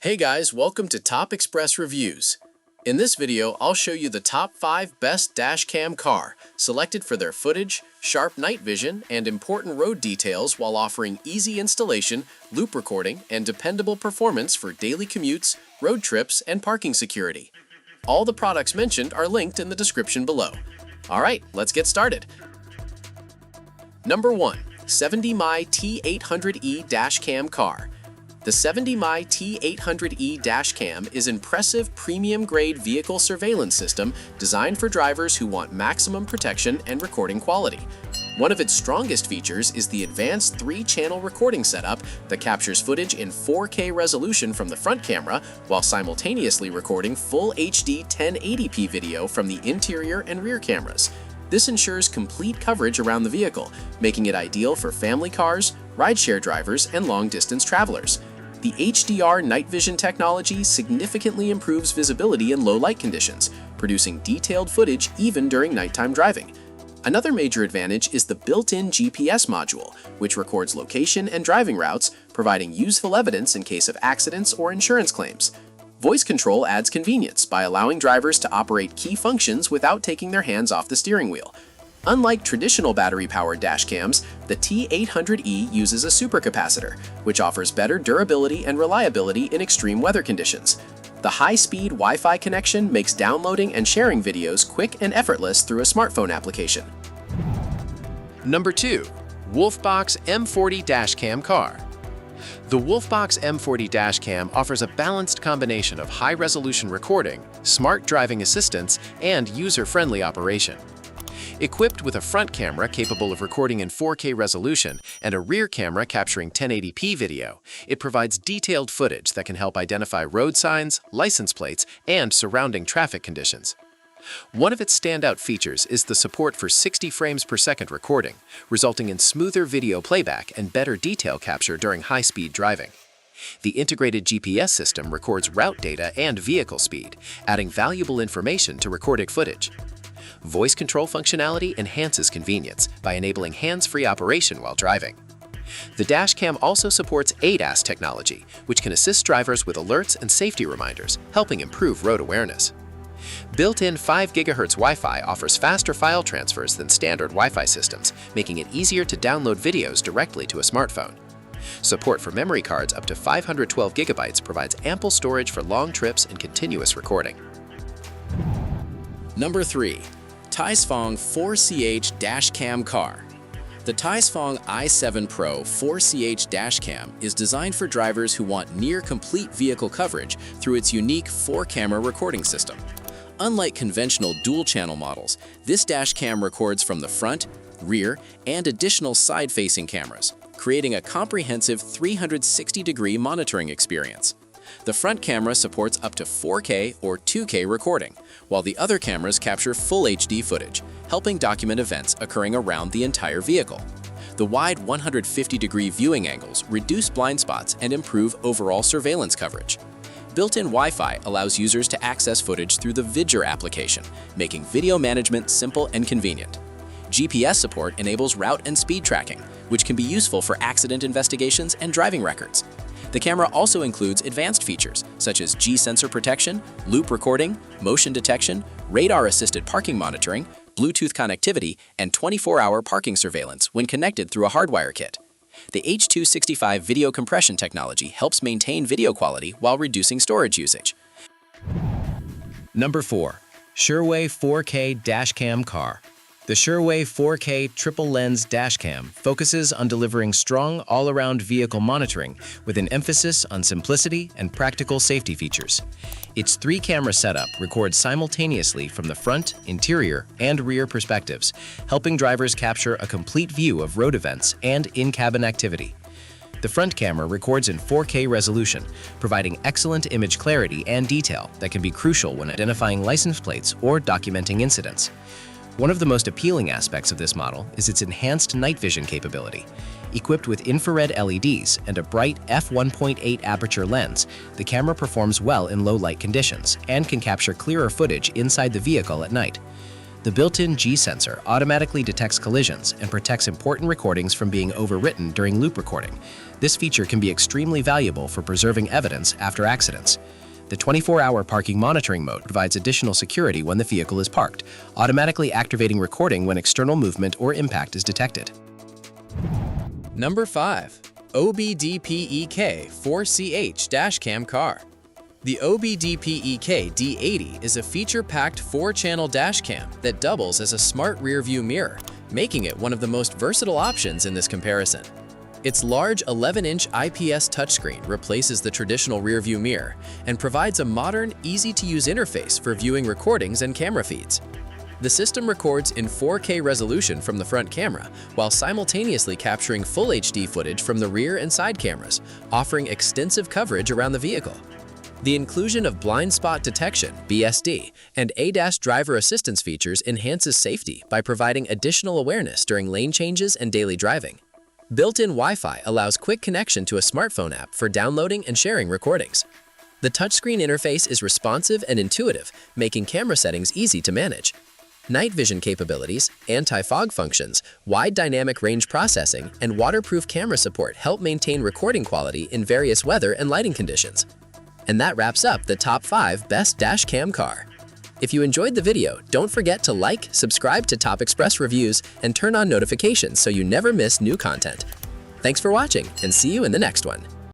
Hey guys, welcome to Top Express Reviews. In this video, I'll show you the top 5 best dash cam car, selected for their footage, sharp night vision, and important road details while offering easy installation, loop recording, and dependable performance for daily commutes, road trips, and parking security. All the products mentioned are linked in the description below. Alright, let's get started. Number 1. 70mi T800E Dash Cam Car. The 70mi T800E Dash Cam is an impressive premium-grade vehicle surveillance system designed for drivers who want maximum protection and recording quality. One of its strongest features is the advanced 3-channel recording setup that captures footage in 4K resolution from the front camera while simultaneously recording full HD 1080p video from the interior and rear cameras. This ensures complete coverage around the vehicle, making it ideal for family cars, rideshare drivers, and long-distance travelers. The HDR night vision technology significantly improves visibility in low light conditions, producing detailed footage even during nighttime driving. Another major advantage is the built-in GPS module, which records location and driving routes, providing useful evidence in case of accidents or insurance claims. Voice control adds convenience by allowing drivers to operate key functions without taking their hands off the steering wheel. Unlike traditional battery-powered dash cams, the T800E uses a supercapacitor, which offers better durability and reliability in extreme weather conditions. The high-speed Wi-Fi connection makes downloading and sharing videos quick and effortless through a smartphone application. Number 2. WOLFBOX M40 Dash Cam Car. The WOLFBOX M40 Dash Cam offers a balanced combination of high-resolution recording, smart driving assistance, and user-friendly operation. Equipped with a front camera capable of recording in 4K resolution and a rear camera capturing 1080p video, it provides detailed footage that can help identify road signs, license plates, and surrounding traffic conditions. One of its standout features is the support for 60 frames per second recording, resulting in smoother video playback and better detail capture during high-speed driving. The integrated GPS system records route data and vehicle speed, adding valuable information to recorded footage. Voice control functionality enhances convenience by enabling hands-free operation while driving. The dashcam also supports ADAS technology, which can assist drivers with alerts and safety reminders, helping improve road awareness. Built-in 5 GHz Wi-Fi offers faster file transfers than standard Wi-Fi systems, making it easier to download videos directly to a smartphone. Support for memory cards up to 512 GB provides ample storage for long trips and continuous recording. Number 3. TiESFONG 4CH Dash Cam Car. The TiESFONG i7 Pro 4CH Dash Cam is designed for drivers who want near-complete vehicle coverage through its unique 4-camera recording system. Unlike conventional dual-channel models, this dash cam records from the front, rear, and additional side-facing cameras, creating a comprehensive 360-degree monitoring experience. The front camera supports up to 4K or 2K recording, while the other cameras capture full HD footage, helping document events occurring around the entire vehicle. The wide 150-degree viewing angles reduce blind spots and improve overall surveillance coverage. Built-in Wi-Fi allows users to access footage through the Vidger application, making video management simple and convenient. GPS support enables route and speed tracking, which can be useful for accident investigations and driving records. The camera also includes advanced features such as G-sensor protection, loop recording, motion detection, radar-assisted parking monitoring, Bluetooth connectivity, and 24-hour parking surveillance when connected through a hardwire kit. The H.265 video compression technology helps maintain video quality while reducing storage usage. Number 4. Sherway 4K Dash Cam Car. The Sherway 4K triple lens dashcam focuses on delivering strong all-around vehicle monitoring with an emphasis on simplicity and practical safety features. Its 3-camera setup records simultaneously from the front, interior, and rear perspectives, helping drivers capture a complete view of road events and in-cabin activity. The front camera records in 4K resolution, providing excellent image clarity and detail that can be crucial when identifying license plates or documenting incidents. One of the most appealing aspects of this model is its enhanced night vision capability. Equipped with infrared LEDs and a bright f1.8 aperture lens, the camera performs well in low light conditions and can capture clearer footage inside the vehicle at night. The built-in G sensor automatically detects collisions and protects important recordings from being overwritten during loop recording. This feature can be extremely valuable for preserving evidence after accidents. The 24-hour parking monitoring mode provides additional security when the vehicle is parked, automatically activating recording when external movement or impact is detected. Number 5. OBDPEAK 4CH Dash Cam Car. The OBDPEAK D80 is a feature-packed 4-channel dash cam that doubles as a smart rear-view mirror, making it one of the most versatile options in this comparison. Its large 11-inch IPS touchscreen replaces the traditional rear-view mirror and provides a modern, easy-to-use interface for viewing recordings and camera feeds. The system records in 4K resolution from the front camera while simultaneously capturing full HD footage from the rear and side cameras, offering extensive coverage around the vehicle. The inclusion of blind spot detection (BSD) and ADAS driver assistance features enhances safety by providing additional awareness during lane changes and daily driving. Built-in Wi-Fi allows quick connection to a smartphone app for downloading and sharing recordings. The touchscreen interface is responsive and intuitive, making camera settings easy to manage. Night vision capabilities, anti-fog functions, wide dynamic range processing, and waterproof camera support help maintain recording quality in various weather and lighting conditions. And that wraps up the top 5 best dash cam car. If you enjoyed the video, don't forget to like, subscribe to Top Express Reviews, and turn on notifications so you never miss new content. Thanks for watching, and see you in the next one.